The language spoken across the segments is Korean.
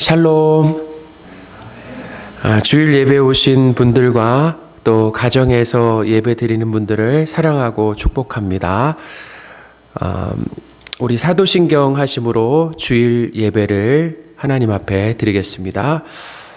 샬롬. 주일 예배 오신 분들과 또 가정에서 예배 드리는 분들을 사랑하고 축복합니다. 우리 사도신경 하심으로 주일 예배를 하나님 앞에 드리겠습니다.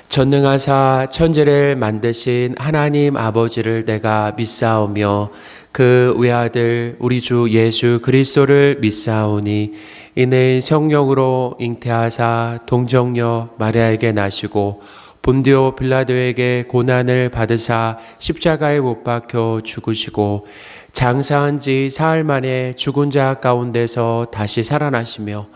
전능하사 천지를 만드신 하나님 아버지를 내가 믿사오며 그 외아들 우리 주 예수 그리스도를 믿사오니 이는 성령으로 잉태하사 동정녀 마리아에게 나시고 본디오 빌라도에게 고난을 받으사 십자가에 못 박혀 죽으시고 장사한 지 사흘 만에 죽은 자 가운데서 다시 살아나시며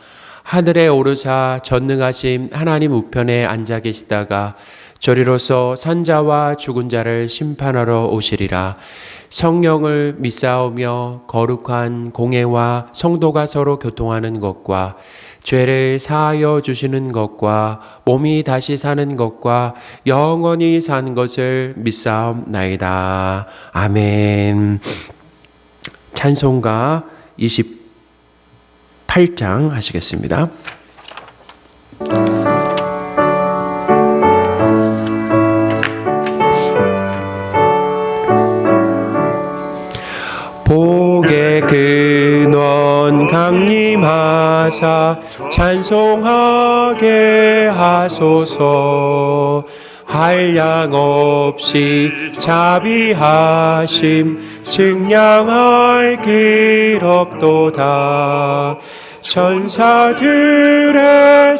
하늘에 오르사 전능하신 하나님 우편에 앉아 계시다가 저리로서 산자와 죽은 자를 심판하러 오시리라. 성령을 믿사오며 거룩한 공회와 성도가 서로 교통하는 것과 죄를 사하여 주시는 것과 몸이 다시 사는 것과 영원히 사는 것을 믿사옵나이다. 아멘. 찬송가 28장 하시겠습니다. 복의 근원 강림하사 찬송하게 하소서. 한량 없이 자비하심 증량할 길 없도다. 천사들의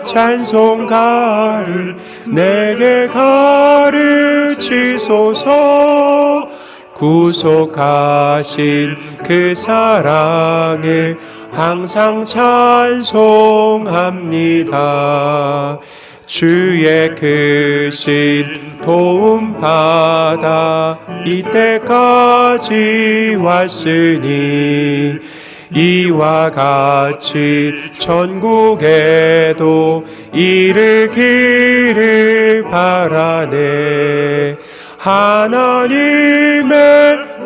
찬송가를 내게 가르치소서. 구속하신 그 사랑을 항상 찬송합니다. 주의 크신 도움 받아 이때까지 왔으니 이와 같이 전국에도 이르기를 바라네. 하나님의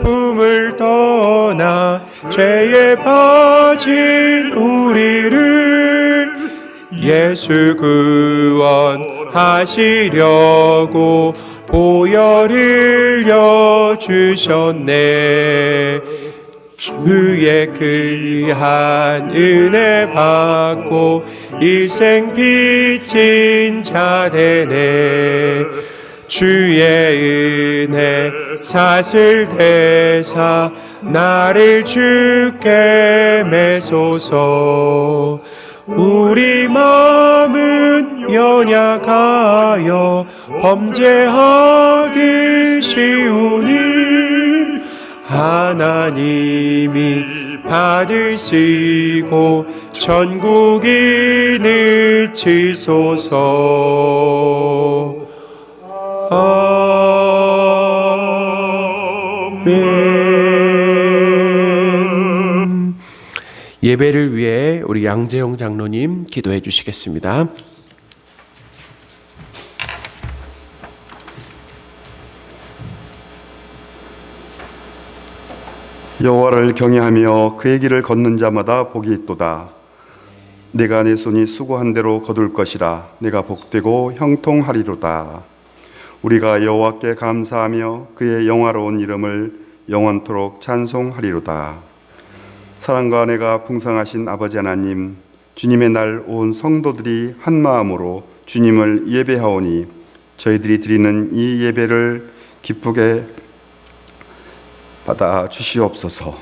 품을 떠나 죄에 빠진 우리를 예수 구원하시려고 보혈을 흘려주셨네. 주의 귀한 은혜 받고 일생 빚진 자 되네. 주의 은혜 사슬 대사 나를 주께 매소서. 우리 마음은 연약하여 범죄하기 쉬우니 하나님이 받으시고 전국인을 치소서. 아멘. 예배를 위해 우리 양재용 장로님 기도해 주시겠습니다. 여호와를 경외하며 그의 길을 걷는 자마다 복이 있도다. 내가 내 손이 수고한 대로 거둘 것이라. 내가 복되고 형통하리로다. 우리가 여호와께 감사하며 그의 영화로운 이름을 영원토록 찬송하리로다. 사랑과 은혜가 풍성하신 아버지 하나님, 주님의 날 온 성도들이 한 마음으로 주님을 예배하오니 저희들이 드리는 이 예배를 기쁘게 받아 주시옵소서.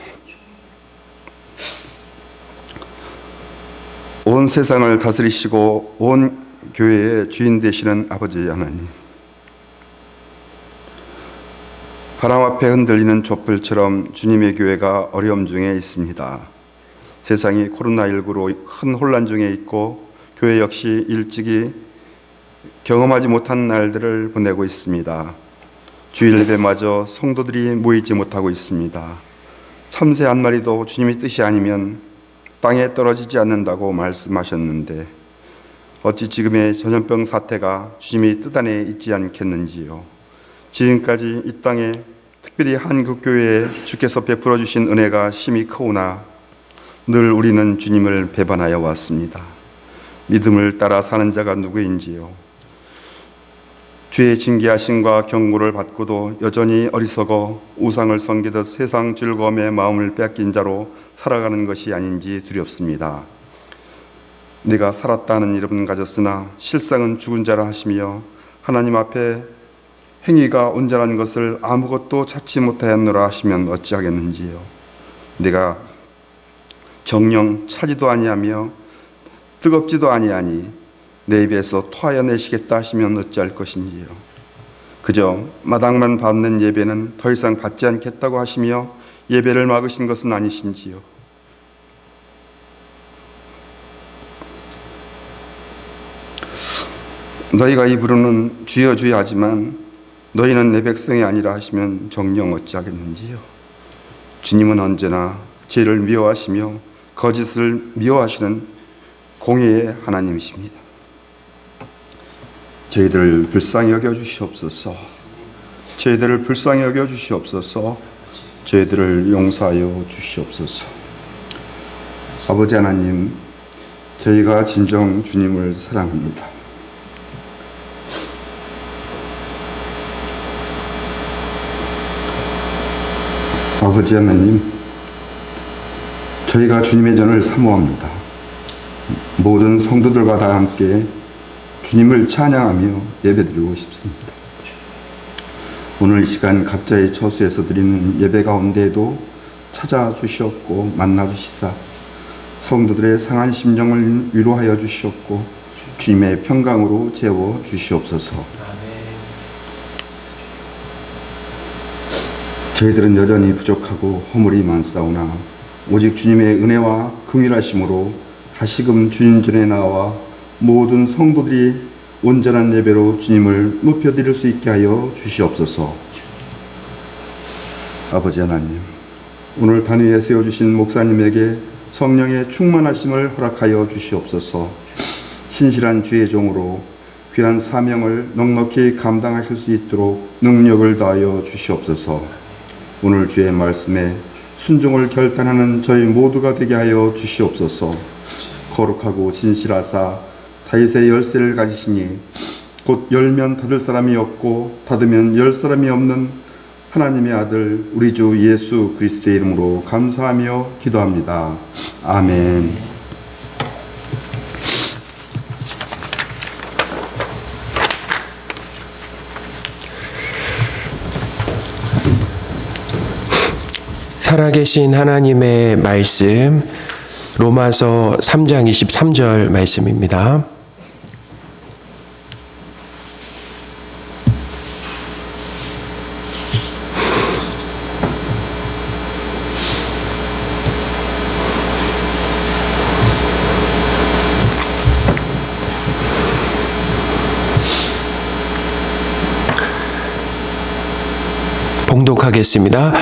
온 세상을 다스리시고 온 교회의 주인 되시는 아버지 하나님, 바람 앞에 흔들리는 촛불처럼 주님의 교회가 어려움 중에 있습니다. 세상이 코로나19로 큰 혼란 중에 있고 교회 역시 일찍이 경험하지 못한 날들을 보내고 있습니다. 주일 예배마저 성도들이 모이지 못하고 있습니다. 참새 한 마리도 주님의 뜻이 아니면 땅에 떨어지지 않는다고 말씀하셨는데 어찌 지금의 전염병 사태가 주님의 뜻 안에 있지 않겠는지요. 지금까지 이 땅에 특별히 한국교회에 주께서 베풀어 주신 은혜가 심히 크오나 늘 우리는 주님을 배반하여 왔습니다. 믿음을 따라 사는 자가 누구인지요? 주의 징계하심과 경고를 받고도 여전히 어리석어 우상을 섬기듯 세상 즐거움에 마음을 뺏긴 자로 살아가는 것이 아닌지 두렵습니다. 내가 살았다는 이름은 가졌으나 실상은 죽은 자라 하시며 하나님 앞에 행위가 온전한 것을 아무것도 찾지 못하였노라 하시면 어찌하겠는지요. 내가 정령 차지도 아니하며 뜨겁지도 아니하니 내 입에서 토하여 내시겠다 하시면 어찌할 것인지요. 그저 마당만 받는 예배는 더 이상 받지 않겠다고 하시며 예배를 막으신 것은 아니신지요. 너희가 이 부르는 주여 주여 하지만 너희는 내 백성이 아니라 하시면 정녕 어찌하겠는지요. 주님은 언제나 죄를 미워하시며 거짓을 미워하시는 공의의 하나님이십니다. 저희들을 불쌍히 여겨주시옵소서. 저희들을 불쌍히 여겨주시옵소서. 저희들을 용서하여 주시옵소서. 아버지 하나님, 저희가 진정 주님을 사랑합니다. 아버지 하나님, 저희가 주님의 전을 사모합니다. 모든 성도들과 다 함께 주님을 찬양하며 예배드리고 싶습니다. 오늘 이 시간 각자의 처소에서 드리는 예배 가운데에도 찾아주시옵고 만나주시사 성도들의 상한 심령을 위로하여 주시옵고 주님의 평강으로 재워주시옵소서. 저희들은 여전히 부족하고 허물이 많사오나 오직 주님의 은혜와 긍휼하심으로 다시금 주님 전에 나와 모든 성도들이 온전한 예배로 주님을 높여드릴 수 있게 하여 주시옵소서. 아버지 하나님, 오늘 단위에 세워주신 목사님에게 성령의 충만하심을 허락하여 주시옵소서. 신실한 주의 종으로 귀한 사명을 넉넉히 감당하실 수 있도록 능력을 다하여 주시옵소서. 오늘 주의 말씀에 순종을 결단하는 저희 모두가 되게 하여 주시옵소서. 거룩하고 진실하사 다윗의 열쇠를 가지시니 곧 열면 닫을 사람이 없고 닫으면 열 사람이 없는 하나님의 아들 우리 주 예수 그리스도의 이름으로 감사하며 기도합니다. 아멘. 살아계신 하나님의 말씀, 로마서 3장 23절 말씀입니다. 봉독하겠습니다.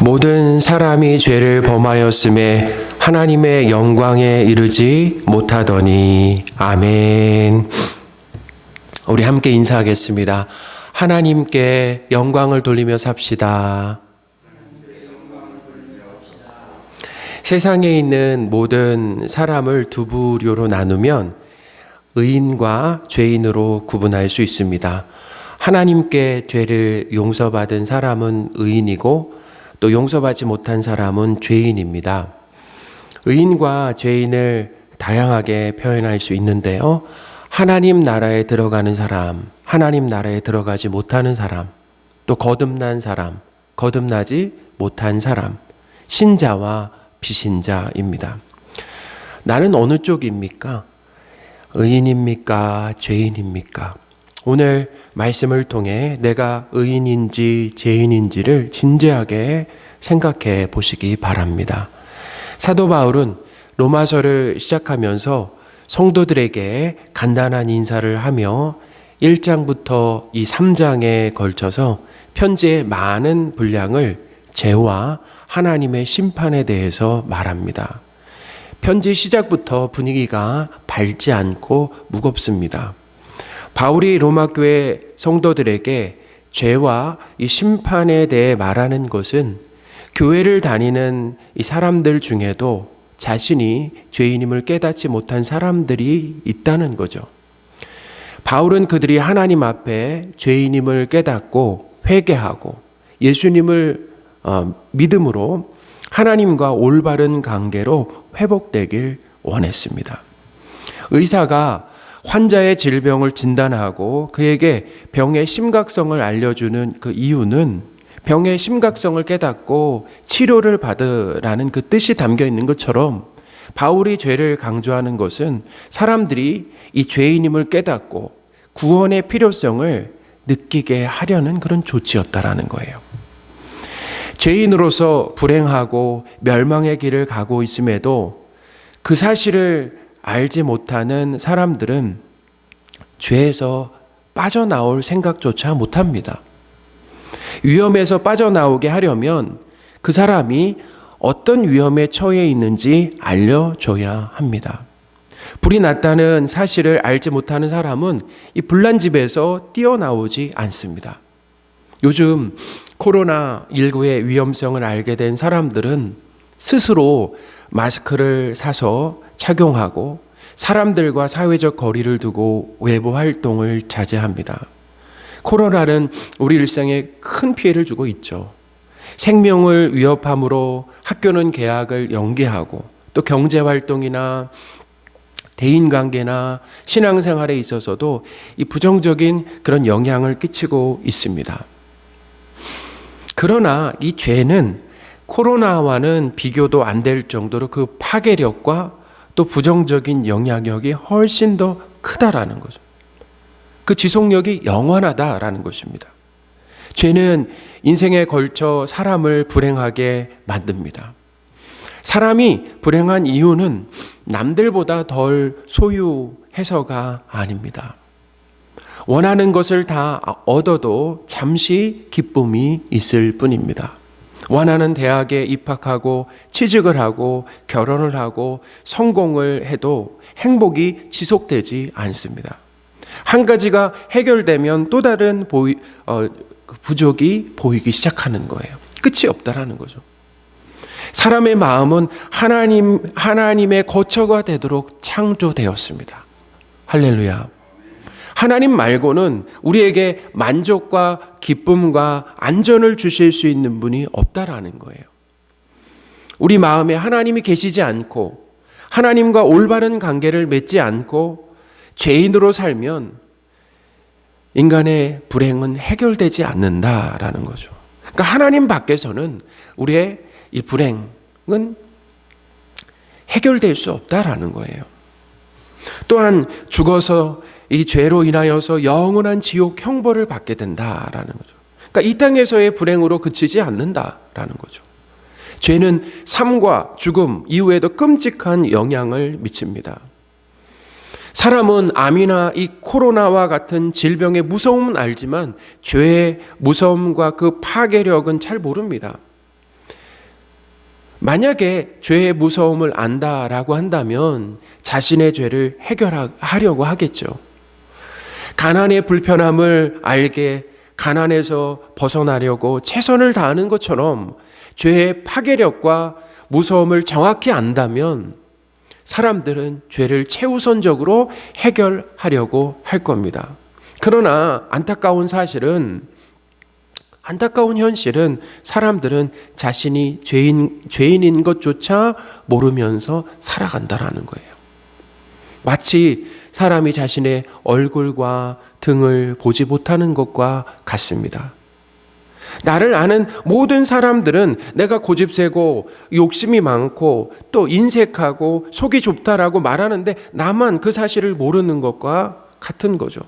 모든 사람이 죄를 범하였음에 하나님의 영광에 이르지 못하더니. 아멘. 우리 함께 인사하겠습니다. 하나님께 영광을 돌리며 삽시다. 세상에 있는 모든 사람을 두 부류로 나누면 의인과 죄인으로 구분할 수 있습니다. 하나님께 죄를 용서받은 사람은 의인이고 또 용서받지 못한 사람은 죄인입니다. 의인과 죄인을 다양하게 표현할 수 있는데요. 하나님 나라에 들어가는 사람, 하나님 나라에 들어가지 못하는 사람, 또 거듭난 사람, 거듭나지 못한 사람, 신자와 비신자입니다. 나는 어느 쪽입니까? 의인입니까? 죄인입니까? 오늘 말씀을 통해 내가 의인인지 죄인인지를 진지하게 생각해 보시기 바랍니다. 사도 바울은 로마서를 시작하면서 성도들에게 간단한 인사를 하며 1장부터 이 3장에 걸쳐서 편지의 많은 분량을 죄와 하나님의 심판에 대해서 말합니다. 편지 시작부터 분위기가 밝지 않고 무겁습니다. 바울이 로마 교회 성도들에게 죄와 이 심판에 대해 말하는 것은 교회를 다니는 이 사람들 중에도 자신이 죄인임을 깨닫지 못한 사람들이 있다는 거죠. 바울은 그들이 하나님 앞에 죄인임을 깨닫고 회개하고 예수님을 믿음으로 하나님과 올바른 관계로 회복되길 원했습니다. 의사가 환자의 질병을 진단하고 그에게 병의 심각성을 알려주는 그 이유는 병의 심각성을 깨닫고 치료를 받으라는 그 뜻이 담겨 있는 것처럼 바울이 죄를 강조하는 것은 사람들이 이 죄인임을 깨닫고 구원의 필요성을 느끼게 하려는 그런 조치였다라는 거예요. 죄인으로서 불행하고 멸망의 길을 가고 있음에도 그 사실을 알지 못하는 사람들은 죄에서 빠져나올 생각조차 못합니다. 위험에서 빠져나오게 하려면 그 사람이 어떤 위험에 처해 있는지 알려줘야 합니다. 불이 났다는 사실을 알지 못하는 사람은 이 불난 집에서 뛰어나오지 않습니다. 요즘 코로나19의 위험성을 알게 된 사람들은 스스로 마스크를 사서 착용하고 사람들과 사회적 거리를 두고 외부 활동을 자제합니다. 코로나는 우리 일상에 큰 피해를 주고 있죠. 생명을 위협함으로 학교는 개학을 연기하고 또 경제활동이나 대인관계나 신앙생활에 있어서도 이 부정적인 그런 영향을 끼치고 있습니다. 그러나 이 죄는 코로나와는 비교도 안 될 정도로 그 파괴력과 또 부정적인 영향력이 훨씬 더 크다라는 거죠. 그 지속력이 영원하다라는 것입니다. 죄는 인생에 걸쳐 사람을 불행하게 만듭니다. 사람이 불행한 이유는 남들보다 덜 소유해서가 아닙니다. 원하는 것을 다 얻어도 잠시 기쁨이 있을 뿐입니다. 원하는 대학에 입학하고 취직을 하고 결혼을 하고 성공을 해도 행복이 지속되지 않습니다. 한 가지가 해결되면 또 다른 부족이 보이기 시작하는 거예요. 끝이 없다라는 거죠. 사람의 마음은 하나님의 거처가 되도록 창조되었습니다. 할렐루야. 하나님 말고는 우리에게 만족과 기쁨과 안전을 주실 수 있는 분이 없다라는 거예요. 우리 마음에 하나님이 계시지 않고 하나님과 올바른 관계를 맺지 않고 죄인으로 살면 인간의 불행은 해결되지 않는다라는 거죠. 그러니까 하나님 밖에서는 우리의 이 불행은 해결될 수 없다라는 거예요. 또한 죽어서 이 죄로 인하여서 영원한 지옥 형벌을 받게 된다라는 거죠. 그러니까 이 땅에서의 불행으로 그치지 않는다라는 거죠. 죄는 삶과 죽음 이후에도 끔찍한 영향을 미칩니다. 사람은 암이나 이 코로나와 같은 질병의 무서움은 알지만 죄의 무서움과 그 파괴력은 잘 모릅니다. 만약에 죄의 무서움을 안다라고 한다면 자신의 죄를 해결하려고 하겠죠. 가난의 불편함을 알게 가난에서 벗어나려고 최선을 다하는 것처럼 죄의 파괴력과 무서움을 정확히 안다면 사람들은 죄를 최우선적으로 해결하려고 할 겁니다. 그러나 안타까운 현실은 사람들은 자신이 죄인인 것조차 모르면서 살아간다라는 거예요. 마치 사람이 자신의 얼굴과 등을 보지 못하는 것과 같습니다. 나를 아는 모든 사람들은 내가 고집세고 욕심이 많고 또 인색하고 속이 좁다라고 말하는데 나만 그 사실을 모르는 것과 같은 거죠.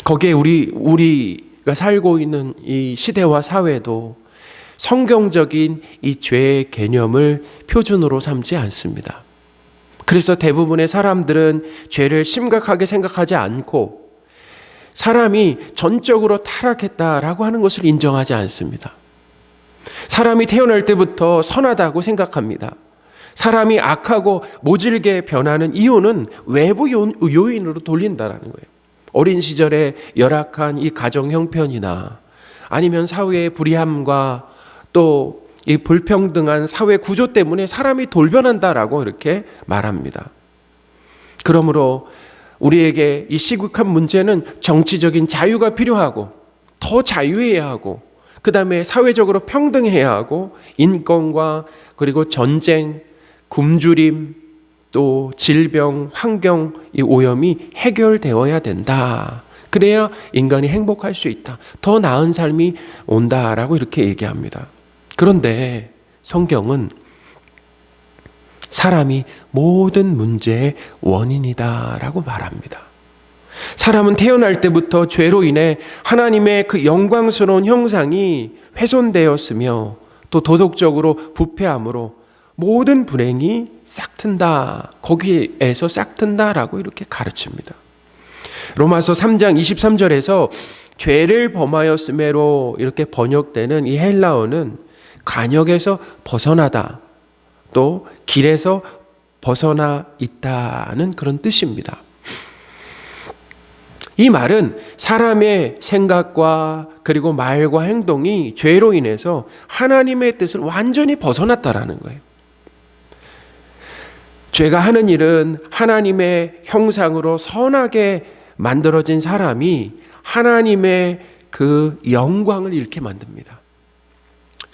거기에 우리가 살고 있는 이 시대와 사회도 성경적인 이 죄의 개념을 표준으로 삼지 않습니다. 그래서 대부분의 사람들은 죄를 심각하게 생각하지 않고 사람이 전적으로 타락했다라고 하는 것을 인정하지 않습니다. 사람이 태어날 때부터 선하다고 생각합니다. 사람이 악하고 모질게 변하는 이유는 외부 요인으로 돌린다라는 거예요. 어린 시절에 열악한 이 가정 형편이나 아니면 사회의 불의함과 또 이 불평등한 사회 구조 때문에 사람이 돌변한다라고 이렇게 말합니다. 그러므로 우리에게 이 시국한 문제는 정치적인 자유가 필요하고 더 자유해야 하고 그 다음에 사회적으로 평등해야 하고 인권과 그리고 전쟁, 굶주림, 또 질병, 환경 이 오염이 해결되어야 된다. 그래야 인간이 행복할 수 있다. 더 나은 삶이 온다라고 이렇게 얘기합니다. 그런데 성경은 사람이 모든 문제의 원인이다라고 말합니다. 사람은 태어날 때부터 죄로 인해 하나님의 그 영광스러운 형상이 훼손되었으며 또 도덕적으로 부패함으로 모든 불행이 싹튼다. 거기에서 싹튼다라고 이렇게 가르칩니다. 로마서 3장 23절에서 죄를 범하였음에로 이렇게 번역되는 이 헬라어는 관역에서 벗어나다, 또 길에서 벗어나 있다는 그런 뜻입니다. 이 말은 사람의 생각과 그리고 말과 행동이 죄로 인해서 하나님의 뜻을 완전히 벗어났다라는 거예요. 죄가 하는 일은 하나님의 형상으로 선하게 만들어진 사람이 하나님의 그 영광을 잃게 만듭니다.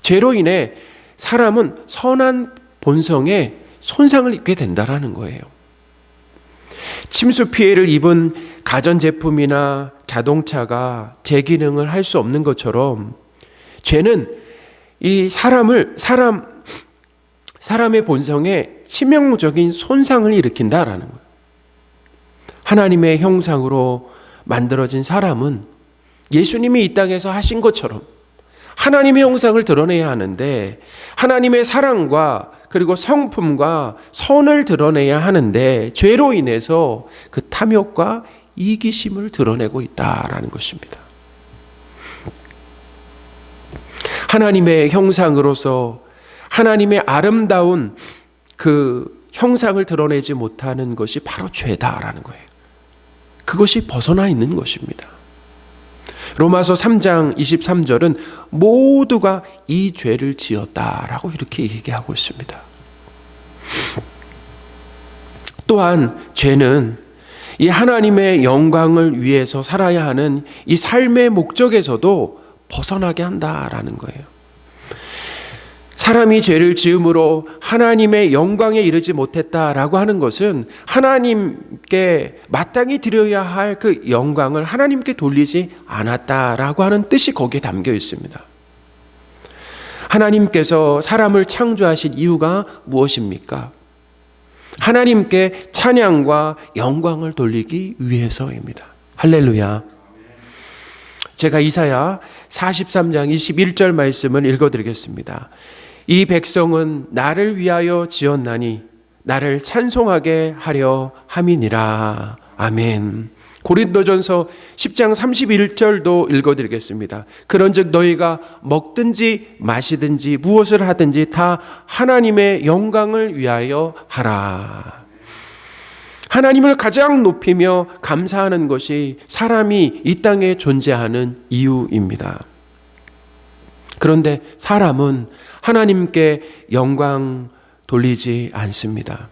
죄로 인해 사람은 선한 본성에 손상을 입게 된다라는 거예요. 침수 피해를 입은 가전제품이나 자동차가 재기능을 할 수 없는 것처럼 죄는 이 사람의 본성에 치명적인 손상을 일으킨다라는 거예요. 하나님의 형상으로 만들어진 사람은 예수님이 이 땅에서 하신 것처럼 하나님의 형상을 드러내야 하는데 하나님의 사랑과 그리고 성품과 선을 드러내야 하는데 죄로 인해서 그 탐욕과 이기심을 드러내고 있다라는 것입니다. 하나님의 형상으로서 하나님의 아름다운 그 형상을 드러내지 못하는 것이 바로 죄다라는 거예요. 그것이 벗어나 있는 것입니다. 로마서 3장 23절은 모두가 이 죄를 지었다라고 이렇게 얘기하고 있습니다. 또한 죄는 이 하나님의 영광을 위해서 살아야 하는 이 삶의 목적에서도 벗어나게 한다라는 거예요. 사람이 죄를 지음으로 하나님의 영광에 이르지 못했다라고 하는 것은 하나님께 마땅히 드려야 할 그 영광을 하나님께 돌리지 않았다라고 하는 뜻이 거기에 담겨 있습니다. 하나님께서 사람을 창조하신 이유가 무엇입니까? 하나님께 찬양과 영광을 돌리기 위해서입니다. 할렐루야. 제가 이사야 43장 21절 말씀을 읽어드리겠습니다. 이 백성은 나를 위하여 지었나니 나를 찬송하게 하려 함이니라. 아멘. 고린도전서 10장 31절도 읽어드리겠습니다. 그런즉 너희가 먹든지 마시든지 무엇을 하든지 다 하나님의 영광을 위하여 하라. 하나님을 가장 높이며 감사하는 것이 사람이 이 땅에 존재하는 이유입니다. 그런데 사람은 하나님께 영광 돌리지 않습니다.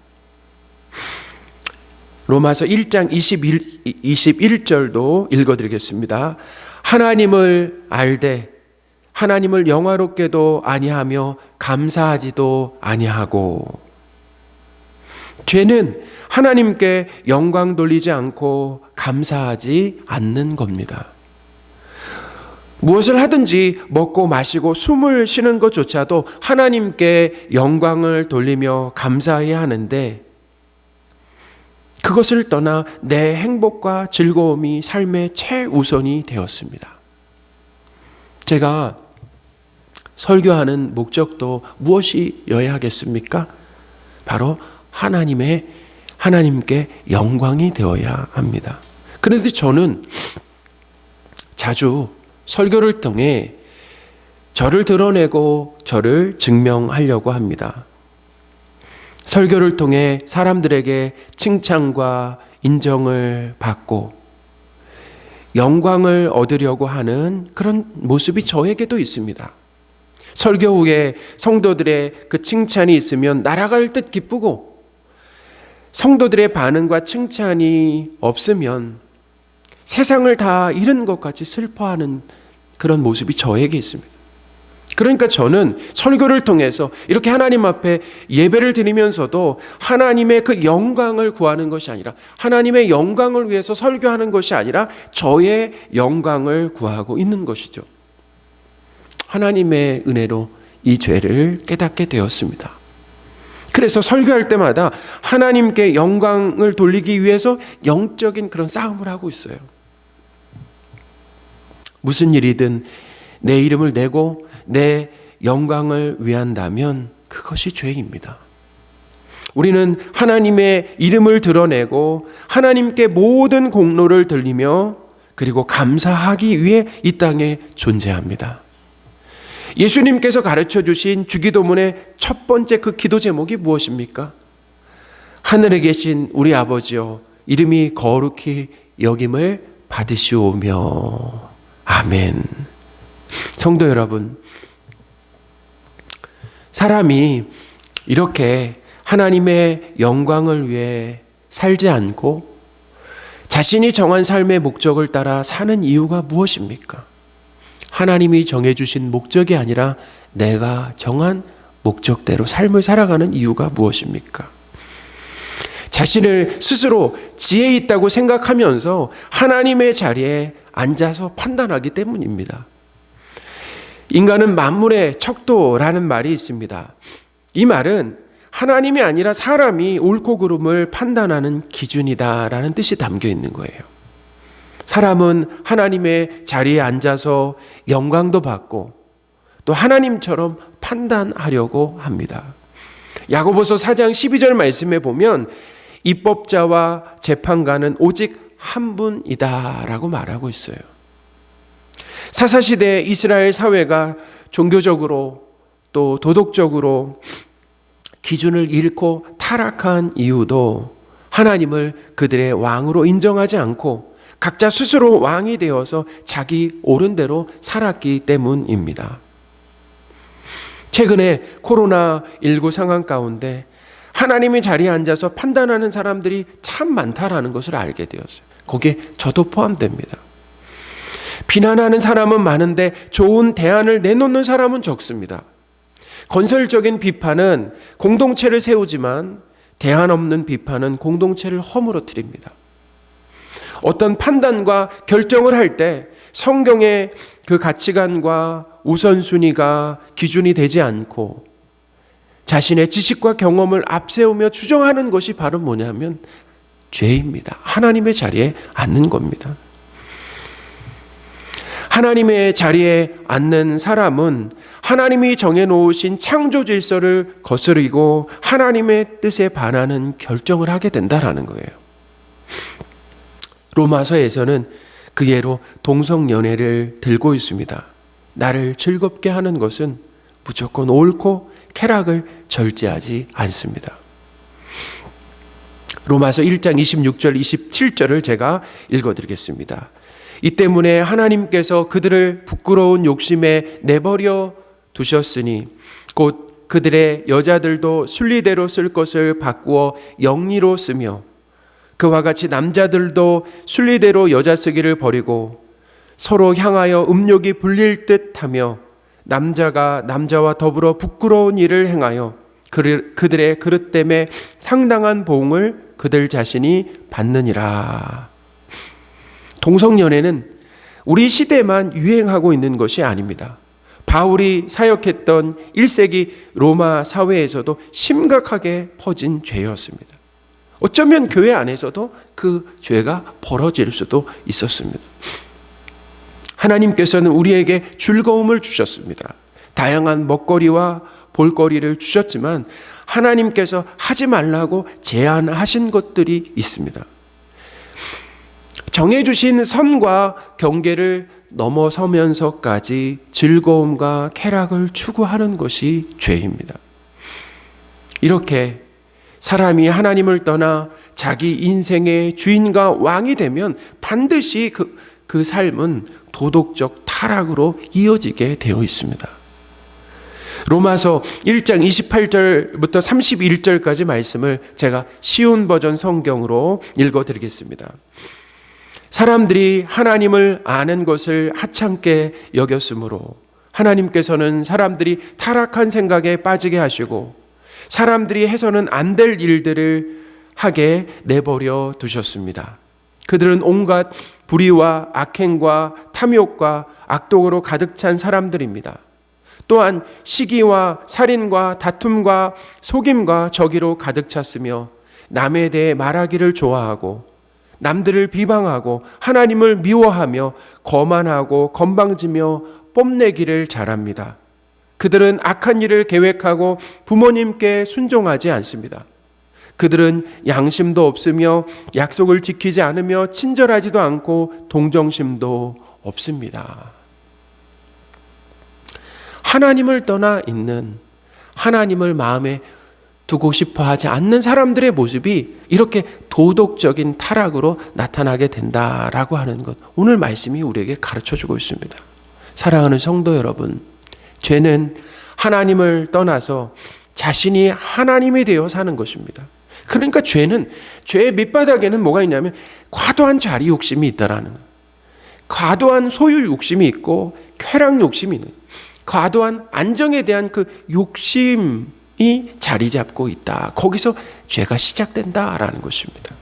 로마서 1장 21절도 읽어드리겠습니다. 하나님을 알되 하나님을 영화롭게도 아니하며 감사하지도 아니하고. 죄는 하나님께 영광 돌리지 않고 감사하지 않는 겁니다. 무엇을 하든지 먹고 마시고 숨을 쉬는 것조차도 하나님께 영광을 돌리며 감사해야 하는데 그것을 떠나 내 행복과 즐거움이 삶의 최우선이 되었습니다. 제가 설교하는 목적도 무엇이어야 하겠습니까? 바로 하나님께 영광이 되어야 합니다. 그런데 저는 자주 설교를 통해 저를 드러내고 저를 증명하려고 합니다. 설교를 통해 사람들에게 칭찬과 인정을 받고 영광을 얻으려고 하는 그런 모습이 저에게도 있습니다. 설교 후에 성도들의 그 칭찬이 있으면 날아갈 듯 기쁘고, 성도들의 반응과 칭찬이 없으면 세상을 다 잃은 것 같이 슬퍼하는 그런 모습이 저에게 있습니다. 그러니까 저는 설교를 통해서 이렇게 하나님 앞에 예배를 드리면서도 하나님의 그 영광을 구하는 것이 아니라, 하나님의 영광을 위해서 설교하는 것이 아니라 저의 영광을 구하고 있는 것이죠. 하나님의 은혜로 이 죄를 깨닫게 되었습니다. 그래서 설교할 때마다 하나님께 영광을 돌리기 위해서 영적인 그런 싸움을 하고 있어요. 무슨 일이든 내 이름을 내고 내 영광을 위한다면 그것이 죄입니다. 우리는 하나님의 이름을 드러내고 하나님께 모든 공로를 돌리며 그리고 감사하기 위해 이 땅에 존재합니다. 예수님께서 가르쳐 주신 주기도문의 첫 번째 그 기도 제목이 무엇입니까? 하늘에 계신 우리 아버지여, 이름이 거룩히 여김을 받으시오며. 아멘. 성도 여러분, 사람이 이렇게 하나님의 영광을 위해 살지 않고 자신이 정한 삶의 목적을 따라 사는 이유가 무엇입니까? 하나님이 정해주신 목적이 아니라 내가 정한 목적대로 삶을 살아가는 이유가 무엇입니까? 자신을 스스로 지혜 있다고 생각하면서 하나님의 자리에 앉아서 판단하기 때문입니다. 인간은 만물의 척도라는 말이 있습니다. 이 말은 하나님이 아니라 사람이 옳고 그름을 판단하는 기준이다라는 뜻이 담겨 있는 거예요. 사람은 하나님의 자리에 앉아서 영광도 받고 또 하나님처럼 판단하려고 합니다. 야고보서 4장 12절 말씀에 보면 입법자와 재판관은 오직 한 분이다라고 말하고 있어요. 사사시대 이스라엘 사회가 종교적으로 또 도덕적으로 기준을 잃고 타락한 이유도 하나님을 그들의 왕으로 인정하지 않고 각자 스스로 왕이 되어서 자기 옳은 대로 살았기 때문입니다. 최근에 코로나19 상황 가운데 하나님의 자리에 앉아서 판단하는 사람들이 참 많다라는 것을 알게 되었어요. 거기에 저도 포함됩니다. 비난하는 사람은 많은데 좋은 대안을 내놓는 사람은 적습니다. 건설적인 비판은 공동체를 세우지만 대안 없는 비판은 공동체를 허물어뜨립니다. 어떤 판단과 결정을 할 때 성경의 그 가치관과 우선순위가 기준이 되지 않고 자신의 지식과 경험을 앞세우며 추정하는 것이 바로 뭐냐면 죄입니다. 하나님의 자리에 앉는 겁니다. 하나님의 자리에 앉는 사람은 하나님이 정해놓으신 창조 질서를 거스르고 하나님의 뜻에 반하는 결정을 하게 된다라는 거예요. 로마서에서는 그 예로 동성연애를 들고 있습니다. 나를 즐겁게 하는 것은 무조건 옳고 쾌락을 절제하지 않습니다. 로마서 1장 26절 27절을 제가 읽어드리겠습니다. 이 때문에 하나님께서 그들을 부끄러운 욕심에 내버려 두셨으니 곧 그들의 여자들도 순리대로 쓸 것을 바꾸어 영리로 쓰며 그와 같이 남자들도 순리대로 여자 쓰기를 버리고 서로 향하여 음욕이 불릴 듯하며 남자가 남자와 더불어 부끄러운 일을 행하여 그들의 그릇됨에 상당한 보응을 그들 자신이 받느니라. 동성연애는 우리 시대만 유행하고 있는 것이 아닙니다. 바울이 사역했던 1세기 로마 사회에서도 심각하게 퍼진 죄였습니다. 어쩌면 교회 안에서도 그 죄가 벌어질 수도 있었습니다. 하나님께서는 우리에게 즐거움을 주셨습니다. 다양한 먹거리와 볼거리를 주셨지만 하나님께서 하지 말라고 제한하신 것들이 있습니다. 정해주신 선과 경계를 넘어서면서까지 즐거움과 쾌락을 추구하는 것이 죄입니다. 이렇게 사람이 하나님을 떠나 자기 인생의 주인과 왕이 되면 반드시 그 삶은 도덕적 타락으로 이어지게 되어 있습니다. 로마서 1장 28절부터 31절까지 말씀을 제가 쉬운 버전 성경으로 읽어드리겠습니다. 사람들이 하나님을 아는 것을 하찮게 여겼으므로 하나님께서는 사람들이 타락한 생각에 빠지게 하시고 사람들이 해서는 안 될 일들을 하게 내버려 두셨습니다. 그들은 온갖 불의와 악행과 탐욕과 악독으로 가득 찬 사람들입니다. 또한 시기와 살인과 다툼과 속임과 저기로 가득 찼으며 남에 대해 말하기를 좋아하고 남들을 비방하고 하나님을 미워하며 거만하고 건방지며 뽐내기를 잘합니다. 그들은 악한 일을 계획하고 부모님께 순종하지 않습니다. 그들은 양심도 없으며 약속을 지키지 않으며 친절하지도 않고 동정심도 없습니다. 하나님을 떠나 있는, 하나님을 마음에 두고 싶어 하지 않는 사람들의 모습이 이렇게 도덕적인 타락으로 나타나게 된다라고 하는 것, 오늘 말씀이 우리에게 가르쳐주고 있습니다. 사랑하는 성도 여러분, 죄는 하나님을 떠나서 자신이 하나님이 되어 사는 것입니다. 그러니까 죄는, 죄의 밑바닥에는 뭐가 있냐면 과도한 자리 욕심이 있다라는 거예요. 과도한 소유 욕심이 있고 쾌락 욕심이 있는, 과도한 안정에 대한 그 욕심이 자리 잡고 있다. 거기서 죄가 시작된다라는 것입니다.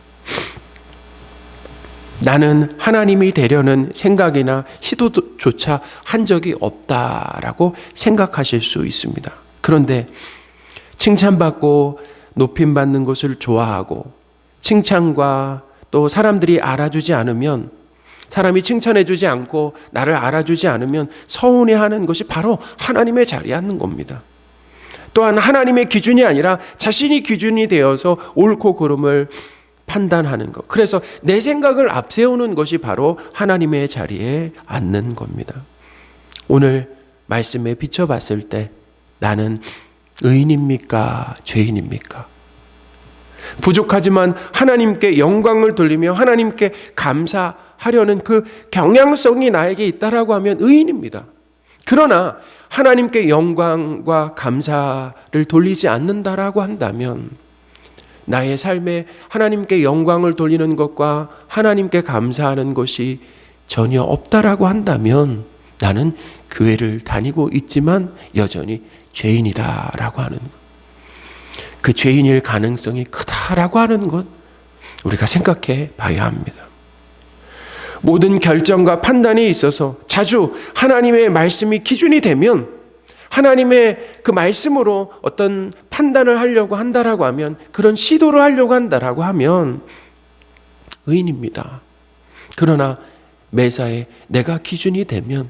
나는 하나님이 되려는 생각이나 시도조차 한 적이 없다라고 생각하실 수 있습니다. 그런데 칭찬받고 높임받는 것을 좋아하고 칭찬과 또 사람들이 알아주지 않으면, 사람이 칭찬해주지 않고 나를 알아주지 않으면 서운해하는 것이 바로 하나님의 자리에 앉는 겁니다. 또한 하나님의 기준이 아니라 자신이 기준이 되어서 옳고 그름을 판단하는 것, 그래서 내 생각을 앞세우는 것이 바로 하나님의 자리에 앉는 겁니다. 오늘 말씀에 비춰봤을 때 나는 의인입니까? 죄인입니까? 부족하지만 하나님께 영광을 돌리며 하나님께 감사하려는 그 경향성이 나에게 있다라고 하면 의인입니다. 그러나 하나님께 영광과 감사를 돌리지 않는다라고 한다면, 나의 삶에 하나님께 영광을 돌리는 것과 하나님께 감사하는 것이 전혀 없다라고 한다면 나는 교회를 다니고 있지만 여전히 죄인이다라고 하는 것, 그 죄인일 가능성이 크다라고 하는 것, 우리가 생각해 봐야 합니다. 모든 결정과 판단에 있어서 자주 하나님의 말씀이 기준이 되면, 하나님의 그 말씀으로 어떤 판단을 하려고 한다라고 하면, 그런 시도를 하려고 한다라고 하면 의인입니다. 그러나 매사에 내가 기준이 되면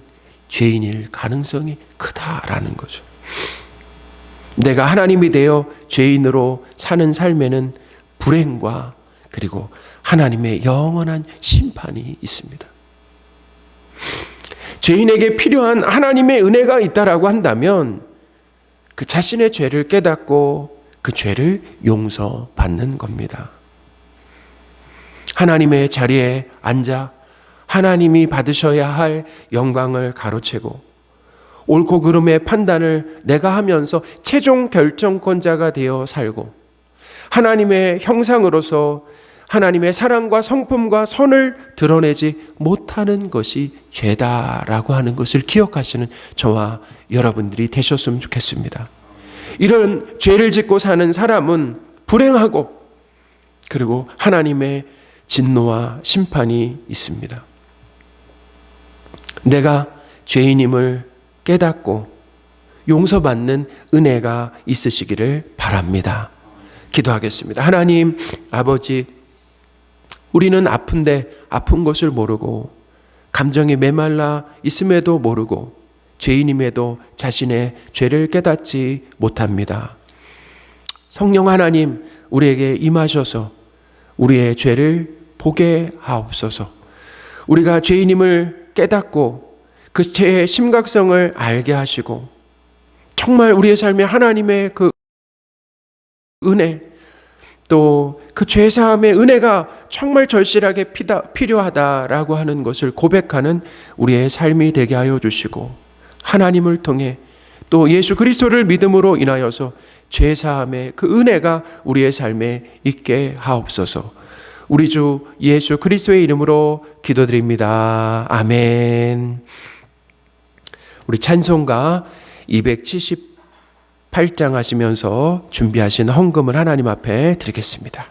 죄인일 가능성이 크다라는 거죠. 내가 하나님이 되어 죄인으로 사는 삶에는 불행과 그리고 하나님의 영원한 심판이 있습니다. 죄인에게 필요한 하나님의 은혜가 있다라고 한다면 그 자신의 죄를 깨닫고 그 죄를 용서받는 겁니다. 하나님의 자리에 앉아 하나님이 받으셔야 할 영광을 가로채고 옳고 그름의 판단을 내가 하면서 최종 결정권자가 되어 살고 하나님의 형상으로서 하나님의 사랑과 성품과 선을 드러내지 못하는 것이 죄다라고 하는 것을 기억하시는 저와 여러분들이 되셨으면 좋겠습니다. 이런 죄를 짓고 사는 사람은 불행하고 그리고 하나님의 진노와 심판이 있습니다. 내가 죄인임을 깨닫고 용서받는 은혜가 있으시기를 바랍니다. 기도하겠습니다. 하나님 아버지, 우리는 아픈데 아픈 것을 모르고 감정이 메말라 있음에도 모르고 죄인임에도 자신의 죄를 깨닫지 못합니다. 성령 하나님, 우리에게 임하셔서 우리의 죄를 보게 하옵소서. 우리가 죄인임을 깨닫고 그 죄의 심각성을 알게 하시고 정말 우리의 삶에 하나님의 그 은혜, 또 그 죄사함의 은혜가 정말 절실하게 필요하다라고 하는 것을 고백하는 우리의 삶이 되게 하여 주시고 하나님을 통해 또 예수 그리스도를 믿음으로 인하여서 죄사함의 그 은혜가 우리의 삶에 있게 하옵소서. 우리 주 예수 그리스도의 이름으로 기도드립니다. 아멘. 우리 찬송가 278장 하시면서 준비하신 헌금을 하나님 앞에 드리겠습니다.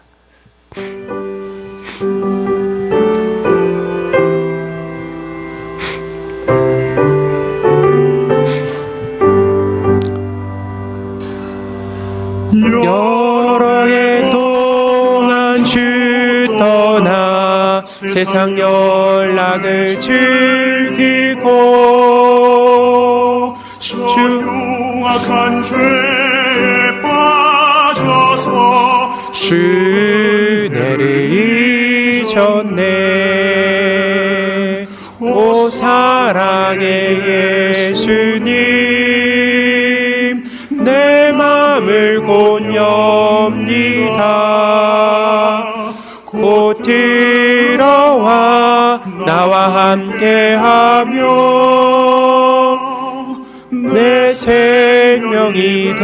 여러 해 동안 주 떠나 세상 연락을 즐기고 저 흉악한 죄에 빠져서 주 은혜를 잊었네. 오 사랑의 예수님, 내 맘을 곧 엽니다. 곧 들어와 나와 함께하며 내 생명이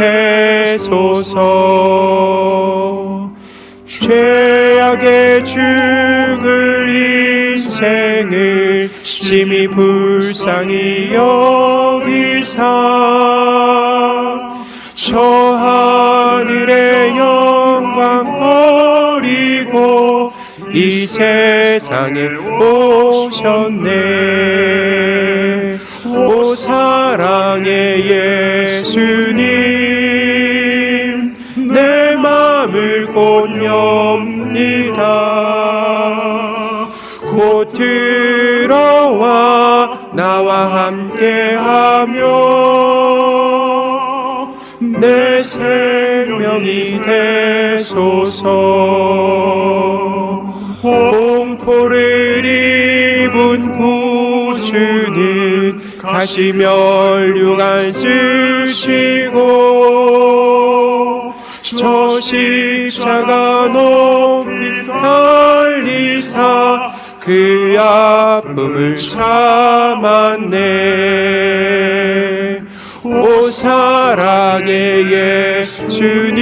되소서. 죄악에 죽을 인생을 심히 불쌍히 여기사 저 하늘의 영광 버리고 이 세상에 오셨네. 오 사랑의 예수님, 내 맘을 곧 엽니다. 곧 들어와 나와 함께하며 내 생명이 되소서. 공포를 입은 구주는 가시면류관 쓰시고 저 십자가 높이 달리사 그 아픔을 참았네. 오 사랑의 예수님,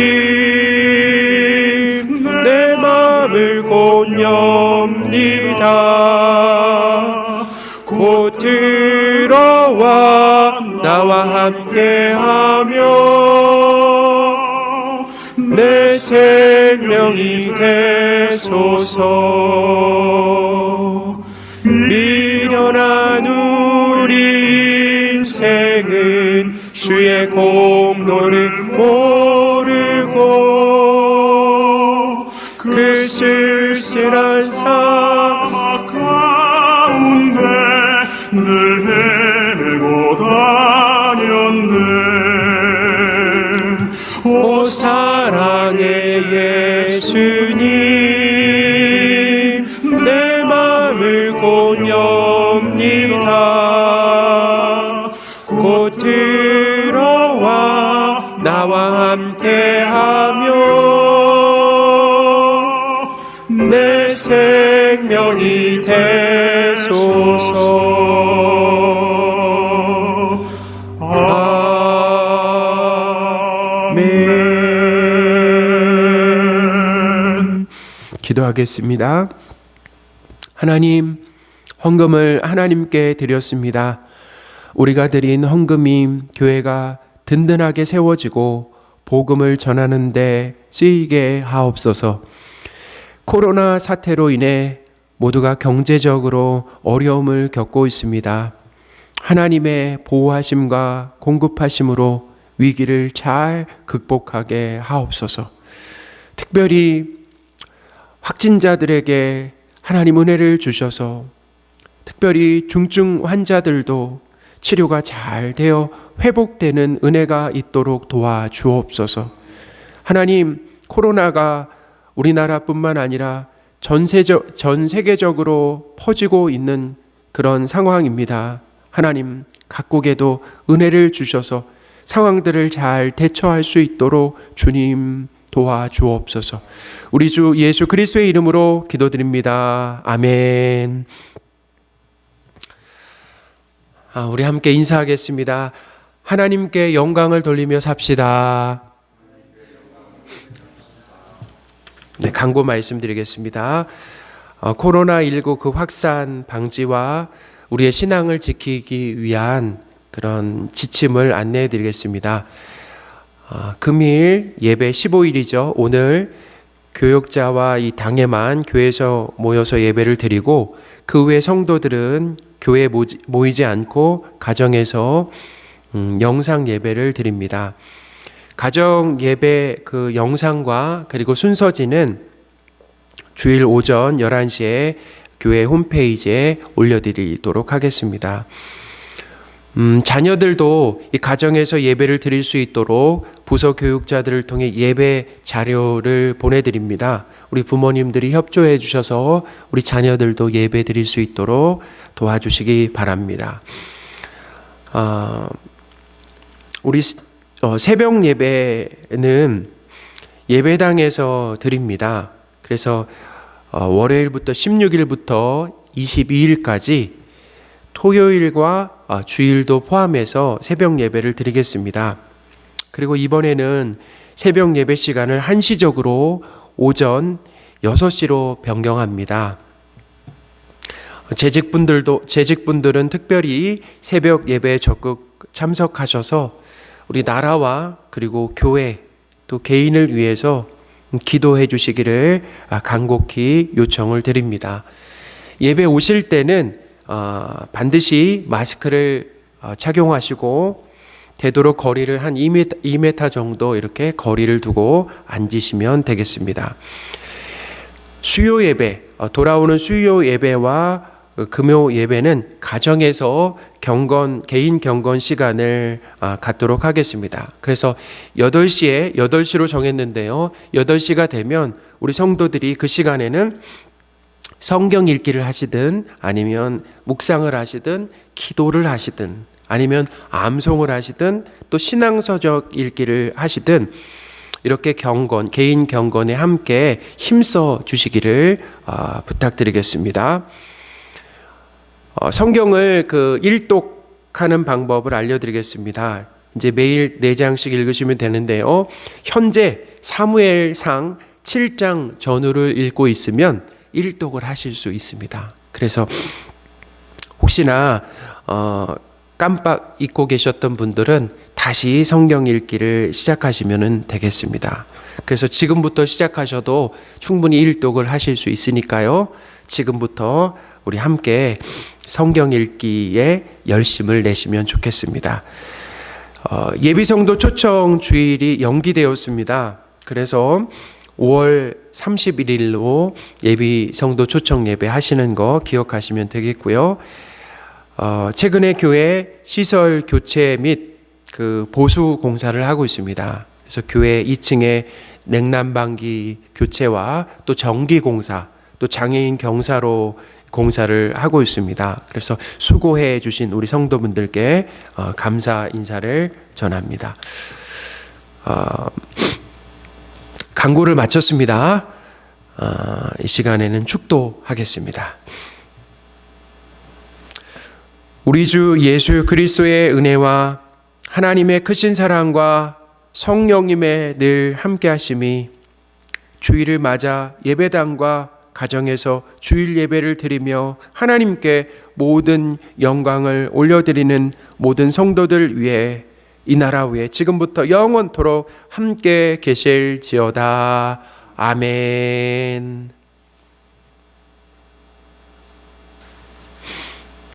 내 맘을 곧 엽니다. 곧 들어와 나와 함께하며 내 생명이 되소서. 미련한 우리 인생은 주의 공로를 모르고 그 쓸쓸한 사막 가운데 늘 헤매고 다녔네. 오 사랑의 예수님, 내 맘을 곧 엽니다. 곧 들어와 나와 함께하며 내 생명이 되소서. 아멘. 기도하겠습니다. 하나님, 헌금을 하나님께 드렸습니다. 우리가 드린 헌금이 교회가 든든하게 세워지고 복음을 전하는 데 쓰이게 하옵소서. 코로나 사태로 인해 모두가 경제적으로 어려움을 겪고 있습니다. 하나님의 보호하심과 공급하심으로 위기를 잘 극복하게 하옵소서. 특별히 확진자들에게 하나님 은혜를 주셔서 특별히 중증 환자들도 치료가 잘 되어 회복되는 은혜가 있도록 도와주옵소서. 하나님, 코로나가 우리나라뿐만 아니라 전 세계적으로 퍼지고 있는 그런 상황입니다. 하나님, 각국에도 은혜를 주셔서 상황들을 잘 대처할 수 있도록 주님 도와주옵소서. 우리 주 예수 그리스도의 이름으로 기도드립니다. 아멘. 우리 함께 인사하겠습니다. 하나님께 영광을 돌리며 삽시다. 네, 광고 말씀드리겠습니다. 코로나19 그 확산 방지와 우리의 신앙을 지키기 위한 그런 지침을 안내해 드리겠습니다. 금일 예배 15일이죠. 오늘 교역자와 이 당에만 교회에서 모여서 예배를 드리고 그 외 성도들은 교회에 모이지 않고 가정에서 영상 예배를 드립니다. 가정 예배 그 영상과 그리고 순서지는 주일 오전 11시에 교회 홈페이지에 올려드리도록 하겠습니다. 자녀들도 이 가정에서 예배를 드릴 수 있도록 부서 교육자들을 통해 예배 자료를 보내드립니다. 우리 부모님들이 협조해 주셔서 우리 자녀들도 예배 드릴 수 있도록 도와주시기 바랍니다. 우리 새벽 예배는 예배당에서 드립니다. 그래서 월요일부터 16일부터 22일까지 토요일과 주일도 포함해서 새벽 예배를 드리겠습니다. 그리고 이번에는 새벽 예배 시간을 한시적으로 오전 6시로 변경합니다. 재직분들은 특별히 새벽 예배에 적극 참석하셔서 우리 나라와 그리고 교회 또 개인을 위해서 기도해 주시기를 간곡히 요청을 드립니다. 예배 오실 때는 반드시 마스크를 착용하시고 되도록 거리를 한 2m 정도 이렇게 거리를 두고 앉으시면 되겠습니다. 수요 예배, 돌아오는 수요 예배와 금요 예배는 가정에서 개인 경건 시간을 갖도록 하겠습니다. 그래서 8시로 정했는데요. 8시가 되면 우리 성도들이 그 시간에는 성경 읽기를 하시든 아니면 묵상을 하시든 기도를 하시든 아니면 암송을 하시든 또 신앙서적 읽기를 하시든 이렇게 개인 경건에 함께 힘써 주시기를 부탁드리겠습니다. 성경을 일독하는 방법을 알려드리겠습니다. 이제 매일 4장씩 읽으시면 되는데요. 현재 사무엘상 7장 전후를 읽고 있으면 일독을 하실 수 있습니다. 그래서 혹시나 깜빡 잊고 계셨던 분들은 다시 성경 읽기를 시작하시면 되겠습니다. 그래서 지금부터 시작하셔도 충분히 일독을 하실 수 있으니까요. 지금부터 우리 함께 성경 읽기에 열심을 내시면 좋겠습니다. 예비성도 초청 주일이 연기되었습니다. 그래서 5월 31일로 예비성도 초청 예배 하시는 거 기억하시면 되겠고요. 최근에 교회 시설 교체 및 보수 공사를 하고 있습니다. 그래서 교회 2층에 냉난방기 교체와 또 전기 공사, 또 장애인 경사로 공사를 하고 있습니다. 그래서 수고해 주신 우리 성도분들께 감사 인사를 전합니다. 강구를 마쳤습니다. 이 시간에는 축도하겠습니다. 우리 주 예수 그리스도의 은혜와 하나님의 크신 사랑과 성령님의 늘 함께 하심이 주일을 맞아 예배당과 가정에서 주일 예배를 드리며 하나님께 모든 영광을 올려드리는 모든 성도들 위해 이 나라 위에 지금부터 영원토록 함께 계실지어다. 아멘.